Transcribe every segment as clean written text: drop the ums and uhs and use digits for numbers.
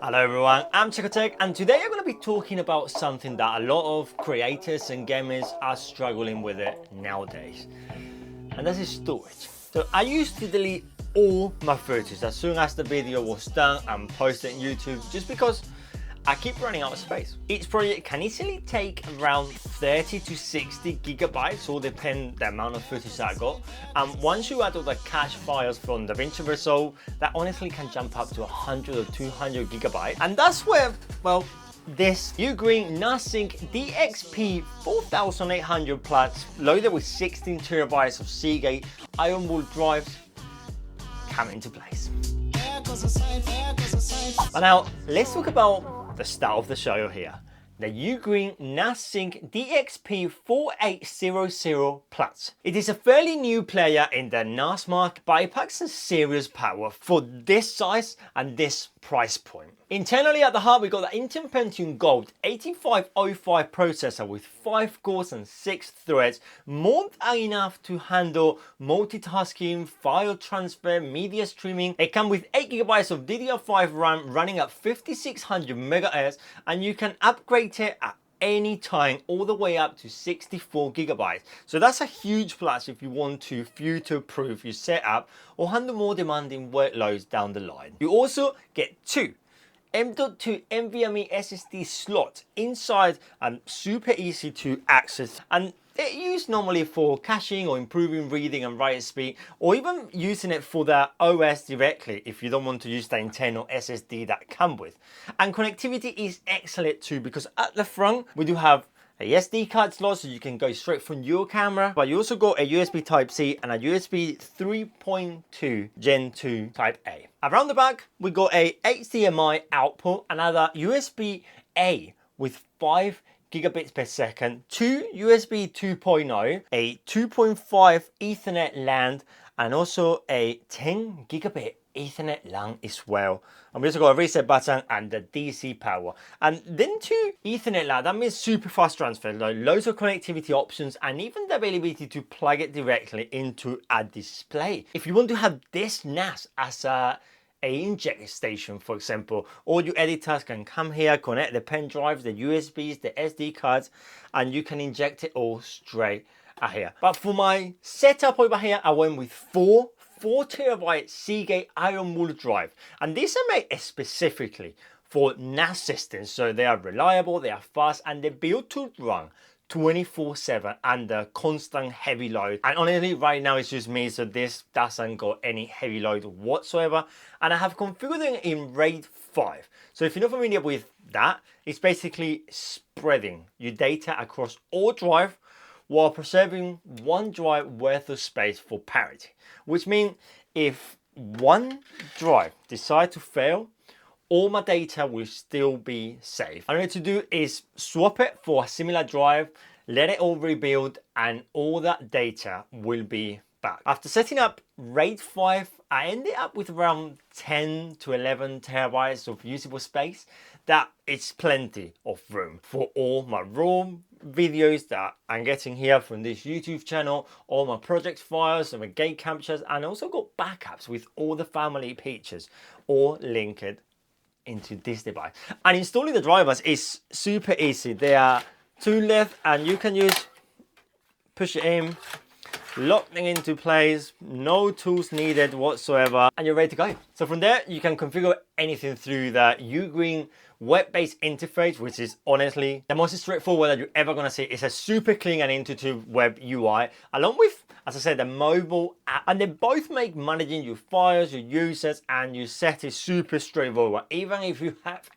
Hello everyone, I'm CheCo and today I'm going to be talking about something that a lot of creators and gamers are struggling with it nowadays, and that is storage. So I used to delete all my footage as soon as the video was done and posted on YouTube just because I keep running out of space. Each project can easily take around 30 to 60 gigabytes, all depend the amount of footage that I got. And once you add all the cache files from DaVinci Resolve, that honestly can jump up to 100 or 200 gigabytes. And that's where, well, this UGREEN NASync DXP4800 Plus, loaded with 16 terabytes of Seagate IronWolf drives, come into place. But now, let's talk about the start of the show here. The UGREEN NASync DXP4800 Plus. It is a fairly new player in the NAS market, but it packs some serious power for this size and this price point. Internally at the heart, we got the Intel Pentium Gold 8505 processor with 5 cores and 6 threads, more than enough to handle multitasking, file transfer, media streaming. It comes with 8 GB of DDR5 RAM running at 5600 MHz, and you can upgrade it at any time all the way up to 64 gigabytes. So that's a huge plus if you want to future-proof your setup or handle more demanding workloads down the line. You also get 2 M.2 NVMe SSD slots inside and super easy to access, and they're used normally for caching or improving reading and writing speed, or even using it for the OS directly if you don't want to use the internal SSD that come with. And connectivity is excellent too, because at the front we do have a SD card slot so you can go straight from your camera, but you also got a USB Type-C and a USB 3.2 Gen 2 Type-A. Around the back we got a HDMI output, another USB-A with 5 gigabits per second, 2 USB 2.0, a 2.5 Ethernet LAN, and also a 10 gigabit Ethernet LAN as well. And we also got a reset button and the DC power. And then 2 Ethernet LAN, that means super fast transfer, loads of connectivity options, and even the availability to plug it directly into a display. If you want to have this NAS as a inject station, for example, all your editors can come here, connect the pen drives, the USBs, the SD cards, and you can inject it all straight here. But for my setup over here, I went with 4 terabyte Seagate IronWolf drive, and these are made specifically for NAS systems, so they are reliable, they are fast, and they're built to run 24/7 under constant heavy load. And honestly, right now it's just me, so this doesn't got any heavy load whatsoever, and I have configured it in RAID 5. So if you're not familiar with that, it's basically spreading your data across all drive while preserving one drive worth of space for parity, which means if one drive decides to fail, all my data will still be safe. All I need to do is swap it for a similar drive, let it all rebuild, and all that data will be back. After setting up RAID 5, I ended up with around 10 to 11 terabytes of usable space. That is plenty of room for all my raw videos that I'm getting here from this YouTube channel, all my project files and my game captures, and I also got backups with all the family pictures, all linked into this device. And installing the drivers is super easy. There are 2 left, and you can use push it in, lock them into place, no tools needed whatsoever, and you're ready to go. So from there you can configure anything through the UGREEN web-based interface, which is honestly the most straightforward that you're ever going to see. It's a super clean and intuitive web UI, along with, as I said, the mobile app, and they both make managing your files, your users, and your settings super straightforward, even if you have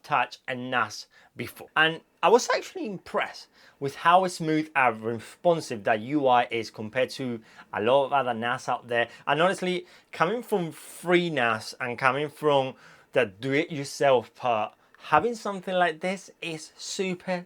touched a NAS before. And I was actually impressed with how smooth and responsive that UI is compared to a lot of other NAS out there. And honestly, coming from free NAS and coming from the do-it-yourself part, having something like this is super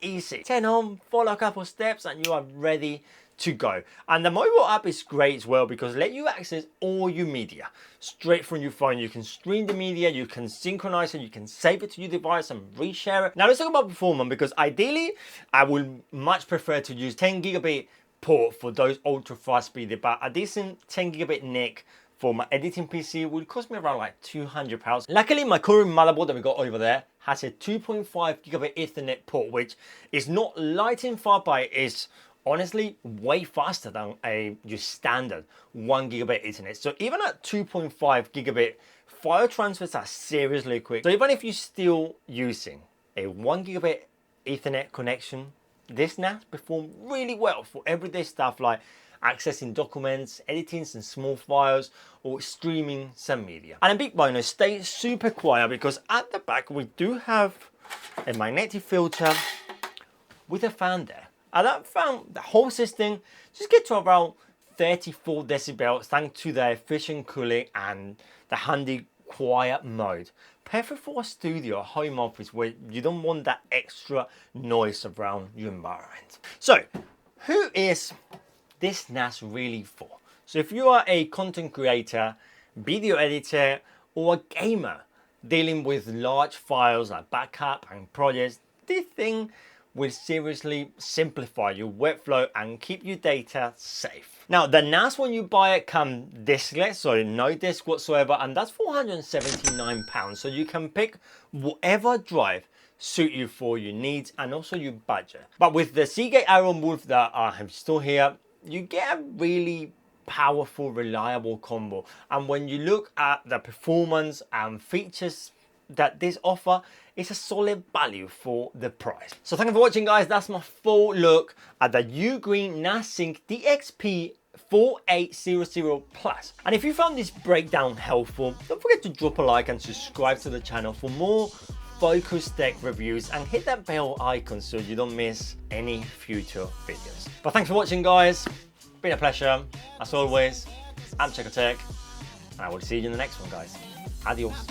easy. Turn on, follow a couple steps, and you are ready to go. And the mobile app is great as well because it lets you access all your media straight from your phone. You can stream the media, you can synchronize it, you can save it to your device and reshare it. Now let's talk about performance, because ideally I would much prefer to use 10 gigabit port for those ultra fast speed, but a decent 10 gigabit NIC for my editing PC would cost me around like £200. Luckily, my current motherboard that we got over there has a 2.5 gigabit Ethernet port, which is not lighting fast, but is honestly way faster than a just standard 1 gigabit Ethernet. So even at 2.5 gigabit, file transfers are seriously quick. So even if you're still using a 1 gigabit Ethernet connection, this NAS performs really well for everyday stuff like accessing documents, editing some small files, or streaming some media. And a big bonus, stay super quiet, because at the back we do have a magnetic filter with a fan there. And that fan, the whole system just gets to around 34 decibels thanks to the efficient cooling and the handy quiet mode. Perfect for a studio or home office where you don't want that extra noise around your environment. So, who is this NAS really for? So if you are a content creator, video editor, or a gamer dealing with large files like backup and projects, this thing will seriously simplify your workflow and keep your data safe. Now, the NAS, when you buy it, comes diskless, so no disk whatsoever, and that's £479. So you can pick whatever drive suit you for your needs and also your budget. But with the Seagate IronWolf that I have still here, you get a really powerful, reliable combo. And when you look at the performance and features that this offer, it's a solid value for the price. So thank you for watching, guys. That's my full look at the UGREEN NASync DXP4800 Plus. And if you found this breakdown helpful, don't forget to drop a like and subscribe to the channel for more focused tech reviews, and hit that bell icon so you don't miss any future videos. But thanks for watching, guys. Been a pleasure. As always, I'm CheCo, and I will see you in the next one, guys. Adios.